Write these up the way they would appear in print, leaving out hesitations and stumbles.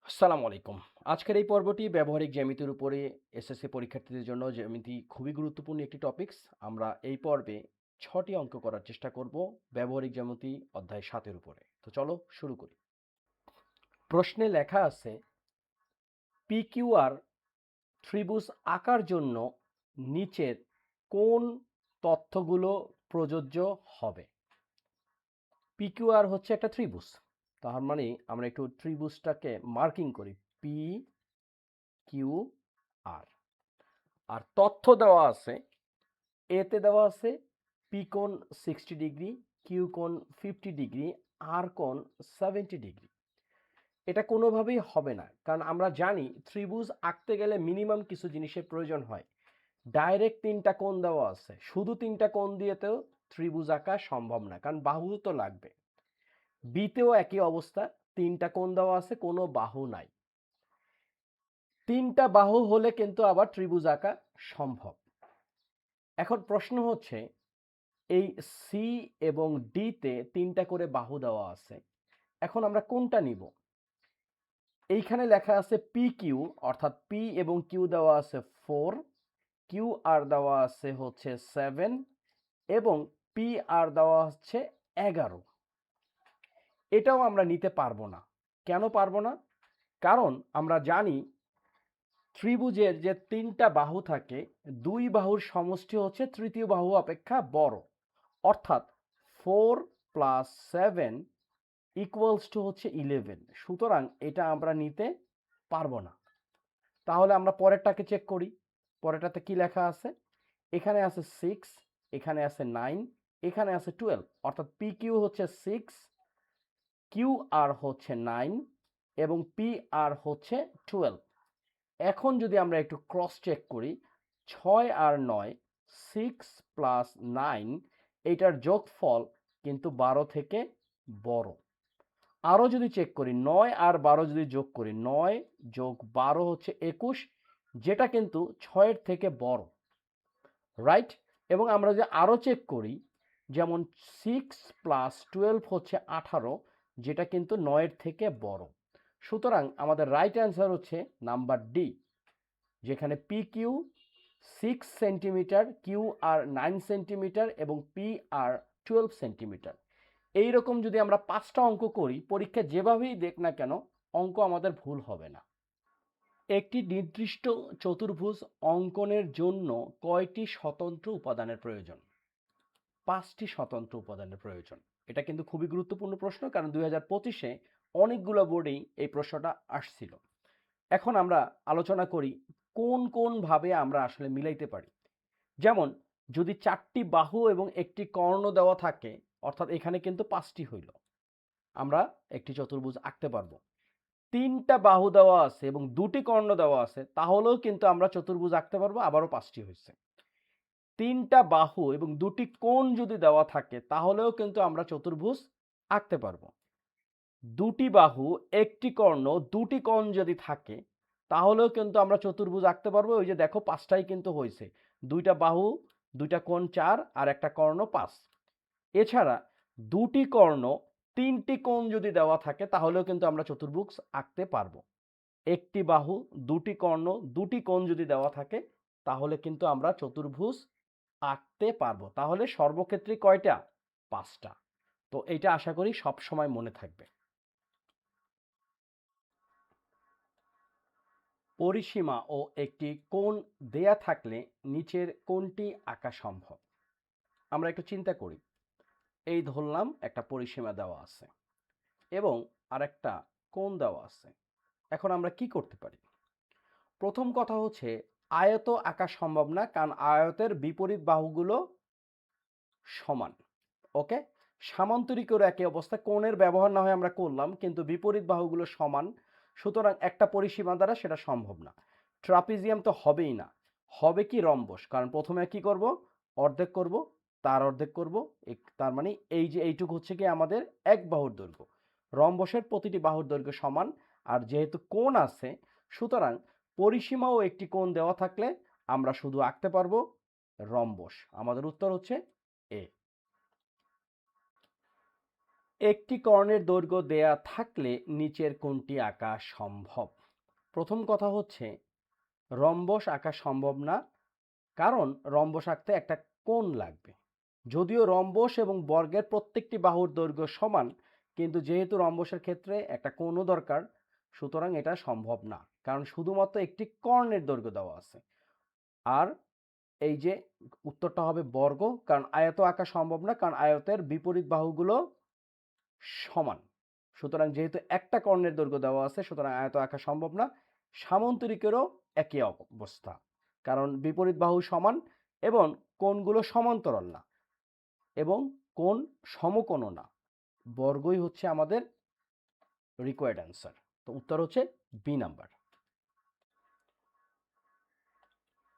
আসসালামু আলাইকুম। আজকের এই পর্বটি ব্যবহারিক জ্যামিতির উপরে এসএসসি পরীক্ষার্থীদের জন্য জ্যামিতি খুবই গুরুত্বপূর্ণ একটি টপিকস। আমরা এই পর্বে ৬টি অঙ্ক করার চেষ্টা করব ব্যবহারিক জ্যামিতি অধ্যায় ৭ এর উপরে। তো চলো শুরু করি। প্রশ্নে লেখা আছে PQR ত্রিভুজ আঁকার জন্য নিচের কোন তথ্যগুলো প্রযোজ্য হবে? PQR হচ্ছে একটা ত্রিভুজ। তার মানে আমরা একটু ত্রিভুজটাকে মার্কিং করি। PQR আর তথ্য দেওয়া আছে এতে দেওয়া আছে পি কোণ 60 ডিগ্রি, কিউ কোণ 50 ডিগ্রি, আর কোণ 70 ডিগ্রি। এটা কোনোভাবেই হবে না, কারণ আমরা জানি ত্রিভুজ আঁকতে গেলে মিনিমাম কিছু জিনিসের প্রয়োজন হয়। ডাইরেক্ট তিনটা কোণ দেওয়া আছে, শুধু তিনটা কোণ দিয়ে তো ত্রিভুজ আঁকা সম্ভব না, কারণ বাহু তো লাগবে। বিতেও একই অবস্থা, তিনটা কোণ দেওয়া আছে, কোনো বাহু নাই। তিনটা বাহু হলে কিন্তু আবার ত্রিভুজ আঁকা সম্ভব। এখন প্রশ্ন হচ্ছে এই সি এবং ডিতে তিনটা করে বাহু দেওয়া আছে, এখন আমরা কোনটা নিব? এইখানে লেখা আছে পি কিউ, অর্থাৎ পি এবং কিউ দেওয়া আছে 4, কিউ আর দেওয়া আছে হচ্ছে 7 এবং পি আর দেওয়া হচ্ছে 11। এটাও আমরা নিতে পারবো না। কেন পারবো না? কারণ আমরা জানি ত্রিভুজের যে তিনটা বাহু থাকে, দুই বাহুর সমষ্টি হচ্ছে তৃতীয় বাহু অপেক্ষা বড়, অর্থাৎ 4 প্লাস 7 ইকুয়ালস টু হচ্ছে 11। সুতরাং এটা আমরা নিতে পারবো না। তাহলে আমরা পরেরটাকে চেক করি। পরেরটাতে কি লেখা আছে? এখানে আছে 6, এখানে আছে 9, এখানে আছে 12, অর্থাৎ পি কিউ হচ্ছে 6, কিউ আর হচ্ছে 9 এবং পি আর হচ্ছে 12। এখন যদি আমরা একটু ক্রস চেক করি, 6 আর 9, 6 প্লাস 9, এইটার যোগফল কিন্তু 12 থেকে বড়। আরও যদি চেক করি, 9 আর 12 যদি যোগ করি, 9 যোগ 12 হচ্ছে 21, যেটা কিন্তু 6-এর থেকে বড়, রাইট? এবং আমরা যদি আরও চেক করি, যেমন 6 প্লাস 12 হচ্ছে 18, যেটা কিন্তু 9-এর থেকে বড়। সুতরাং আমাদের রাইট অ্যান্সার হচ্ছে নাম্বার ডি, যেখানে P Q 6 centimetre, Q R 9 centimetre এবং পি আর 12 সেন্টিমিটার। এইরকম যদি আমরা 5টা অঙ্ক করি, পরীক্ষা যেভাবেই দেখ না কেন অঙ্ক আমাদের ভুল হবে না। একটি নির্দিষ্ট চতুর্ভুজ অঙ্কনের জন্য কয়টি স্বতন্ত্র উপাদানের প্রয়োজন? 5টি স্বতন্ত্র উপাদানের প্রয়োজন। এটা কিন্তু খুবই গুরুত্বপূর্ণ প্রশ্ন, কারণ 2025-এ অনেকগুলো বোর্ডেই এই প্রশ্নটা আসছিল। এখন আমরা আলোচনা করি কোন কোন ভাবে আমরা আসলে মিলাইতে পারি। যেমন যদি 4টি বাহু এবং একটি কর্ণ দেওয়া থাকে, অর্থাৎ এখানে কিন্তু 5টি হইল, আমরা একটি চতুর্ভুজ আঁকতে পারবো। 3টা বাহু দেওয়া আছে এবং 2টি কর্ণ দেওয়া আছে, তাহলেও কিন্তু আমরা চতুর্ভুজ আঁকতে পারবো, আবারও 5টি হয়েছে। 3টা বাহু এবং 2টি কোণ যদি দেওয়া থাকে, তাহলেও কিন্তু আমরা চতুর্ভুজ আঁকতে পারবো। 2টি বাহু, একটি কর্ণ, 2টি কোণ যদি থাকে, তাহলেও কিন্তু আমরা চতুর্ভুজ আঁকতে পারবো। ওই যে দেখো 5টাই কিন্তু হয়েছে, 2টা বাহু, 2টা কোণ 4 আর একটা কর্ণ 5। এছাড়া 2টি কর্ণ, 3টি কোণ যদি দেওয়া থাকে, তাহলেও কিন্তু আমরা চতুর্ভুজ আঁকতে পারবো। একটি বাহু, 2টি কর্ণ, 2টি কোণ যদি দেওয়া থাকে, তাহলে কিন্তু আমরা চতুর্ভুজ আঁকতে পারবো। তাহলে সর্বক্ষেত্রে কয়টা? 5টা। তো এটা আশা করি সব সময় মনে থাকবে। পরিসীমা ও একটি কোণ দেয়া থাকলে নিচের কোণটি আঁকা সম্ভব? আমরা একটু চিন্তা করি। এই ধরলাম একটা পরিসীমা দেওয়া আছে এবং আরেকটা কোণ দেওয়া আছে। এখন আমরা কি করতে পারি? প্রথম কথা হচ্ছে আয়ত আঁকা সম্ভব না, কারণ আয়তের বিপরীত বাহুগুলো সমান। ওকে, সামান্তরিকের একই অবস্থা, কোণের ব্যবহার না হয় আমরা করলাম, কিন্তু বিপরীত বাহুগুলো সমান, সুতরাং একটা পরিসীমা দ্বারা সেটা সম্ভব না। ট্রাপিজিয়াম তো হবেই না। হবে কি? রম্বস, কারণ প্রথমে কি করব? অর্ধেক করব, তার অর্ধেক করব, তার মানে এই যে এইটুকু হচ্ছে কি আমাদের এক বাহুর দৈর্ঘ্য। রম্বসের প্রতিটি বাহুর দৈর্ঘ্য সমান, আর যেহেতু কোণ আছে, সুতরাং পরিসীমা ও একটি কোণ দেওয়া থাকলে আমরা শুধু আঁকতে পারবো রম্বস। আমাদের উত্তর হচ্ছে এ। একটি কর্ণের দৈর্ঘ্য দেয়া থাকলে নিচের কোনটি আঁকা সম্ভব? প্রথম কথা হচ্ছে রম্বস আঁকা সম্ভব না, কারণ রম্বস আঁকতে একটা কোণ লাগবে। যদিও রম্বস এবং বর্গের প্রত্যেকটি বাহুর দৈর্ঘ্য সমান, কিন্তু যেহেতু রম্বসের ক্ষেত্রে একটা কোণও দরকার, সুতরাং এটা সম্ভব না, কারণ শুধুমাত্র একটি কর্ণের দৈর্ঘ্য দেওয়া আছে। আর এই যে উত্তরটা হবে বর্গ, কারণ আয়ত আঁকা সম্ভব না, কারণ আয়তের বিপরীত বাহুগুলো সমান। সুতরাং যেহেতু একটা কর্ণের দৈর্ঘ্য দেওয়া আছে, সুতরাং আয়ত আঁকা সম্ভব না। সামন্তরিকেরও একই অবস্থা, কারণ বিপরীত বাহু সমান এবং কোণগুলো সমান্তরাল না, এবং কোণ সমকোণও না। বর্গই হচ্ছে আমাদের রিকোয়ার্ড অ্যান্সার। তো উত্তর হচ্ছে বি নাম্বার।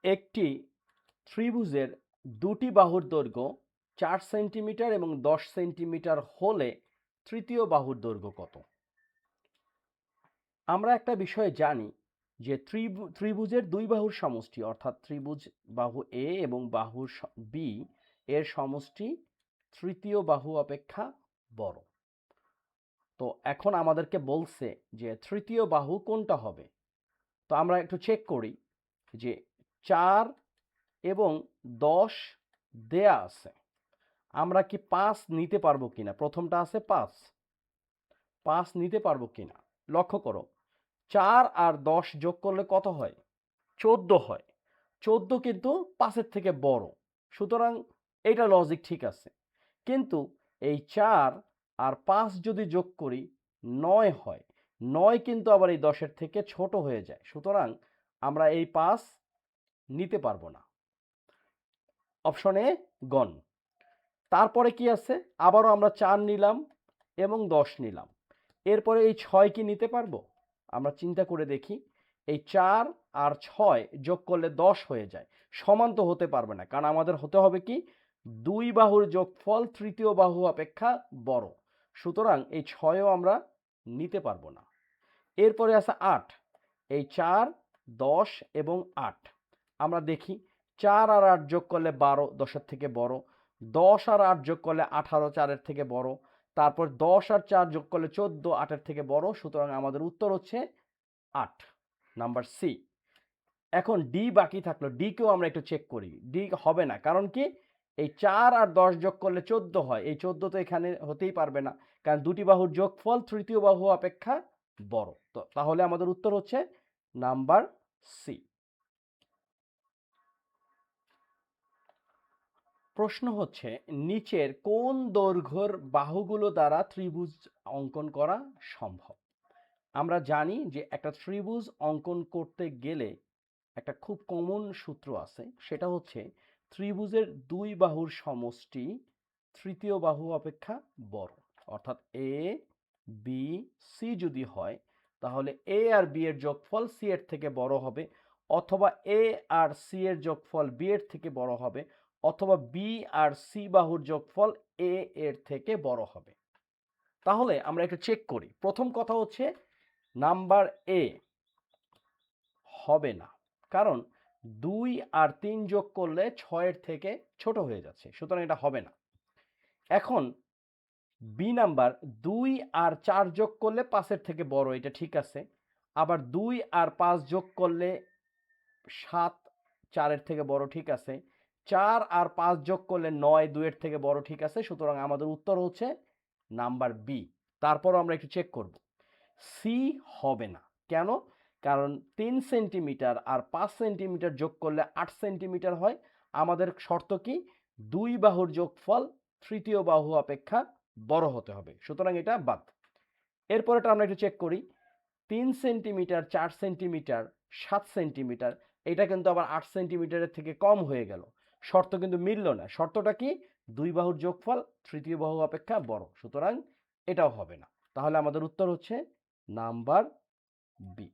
একটি ত্রিভুজের দুটি বাহুর দৈর্ঘ্য 4 সেন্টিমিটার এবং 10 সেন্টিমিটার হলে তৃতীয় বাহুর দৈর্ঘ্য কত? আমরা একটা বিষয় জানি যে ত্রিভুজের দুই বাহুর সমষ্টি, অর্থাৎ ত্রিভুজ বাহু এ এবং বাহু বি এর সমষ্টি তৃতীয় বাহু অপেক্ষা বড়। তো এখন আমাদেরকে বলছে যে তৃতীয় বাহু কোনটা হবে। তো আমরা একটু চেক করি যে 4 এবং 10 দেয়া আছে, আমরা কি 5 নিতে পারবো কিনা। প্রথমটা আছে 5 নিতে পারবো কিনা। লক্ষ্য করো, 4 আর 10 যোগ করলে কত হয়? 14 হয়। 14 কিন্তু 5-এর থেকে বড়, সুতরাং এটা লজিক ঠিক আছে। কিন্তু এই 4 আর 5 যদি যোগ করি 9 হয়। 9 কিন্তু আবার এই 10-এর থেকে ছোট হয়ে যায়, সুতরাং আমরা এই 5 নিতে পারবো না। অপশন এ গণ। তারপরে কি আছে? আবারও আমরা 4 নিলাম এবং 10 নিলাম। এরপরে এই 6 কি নিতে পারবো? আমরা চিন্তা করে দেখি, এই 4 আর 6 যোগ করলে 10 হয়ে যায়। সমান তো হতে পারবে না, কারণ আমাদের হতে হবে কি, দুই বাহুর যোগফল তৃতীয় বাহু অপেক্ষা বড়। সুতরাং এই 6ও আমরা নিতে পারবো না। এরপরে আছে 8। এই 4, 10 এবং 8 আমরা দেখি, 4 আর 8 যোগ করলে 12, 10-এর থেকে বড়। 10 আর 8 যোগ করলে 18, 4-এর থেকে বড়। তারপর 10 আর 4 যোগ করলে 14, 8-এর থেকে বড়। সুতরাং আমাদের উত্তর হচ্ছে 8, নাম্বার সি। এখন ডি বাকি থাকলো, ডি কেও আমরা একটু চেক করি। ডি হবে না, কারণ কি, এই 4 আর 10 যোগ করলে 14 হয়। এই 14 তো এখানে হতেই পারবে না, কারণ দুটি বাহুর যোগফল তৃতীয় বাহু অপেক্ষা বড়। তো তাহলে আমাদের উত্তর হচ্ছে নাম্বার সি। প্রশ্ন হচ্ছে, নিচের কোন দৈর্ঘ্যের বাহুগুলো দ্বারা ত্রিভুজ অঙ্কন করা সম্ভব? আমরা জানি যে একটা ত্রিভুজ অঙ্কন করতে গেলে একটা খুব কমন সূত্র আছে, সেটা হচ্ছে ত্রিভুজের দুই বাহুর সমষ্টি তৃতীয় বাহু অপেক্ষা বড়। অর্থাৎ এ বি সি যদি হয়, তাহলে এ আর বি এর যোগফল সি এর থেকে বড় হবে, অথবা এ আর সি এর যোগফল বি এর থেকে বড় হবে, অথবা বি আর সি বাহুর যোগফল এ এর থেকে বড় হবে। তাহলে আমরা একটু চেক করি। প্রথম কথা হচ্ছে নাম্বার এ হবে না, কারণ 2 আর 3 যোগ করলে 6-এর থেকে ছোট হয়ে যাচ্ছে, সুতরাং এটা হবে না। এখন বি নাম্বার, 2 আর 4 যোগ করলে 5-এর থেকে বড়, এটা ঠিক আছে। আবার 2 আর 5 যোগ করলে 7, 4-এর থেকে বড়, ঠিক আছে। 4 আর 5 যোগ করলে 9, 2-এর থেকে বড়, ঠিক আছে। সুতরাং আমাদের উত্তর হচ্ছে নাম্বার বি। তারপরও আমরা একটু চেক করব। সি হবে না। কেন? কারণ 3 সেন্টিমিটার আর 5 সেন্টিমিটার যোগ করলে 8 সেন্টিমিটার হয়। আমাদের শর্ত কি? দুই বাহুর যোগফল তৃতীয় বাহু অপেক্ষা বড় হতে হবে, সুতরাং এটা বাদ। এরপরেটা আমরা একটু চেক করি। 3 সেন্টিমিটার, 4 সেন্টিমিটার, 7 সেন্টিমিটার, এটা কিন্তু আবার 8 সেন্টিমিটারের থেকে কম হয়ে গেল। শর্ত কিন্তু মিলল না। শর্তটা কি? দুই বাহুর যোগফল তৃতীয় বাহু অপেক্ষা বড়, সুতরাং এটাও হবে না। তাহলে আমাদের উত্তর হচ্ছে নাম্বার বি।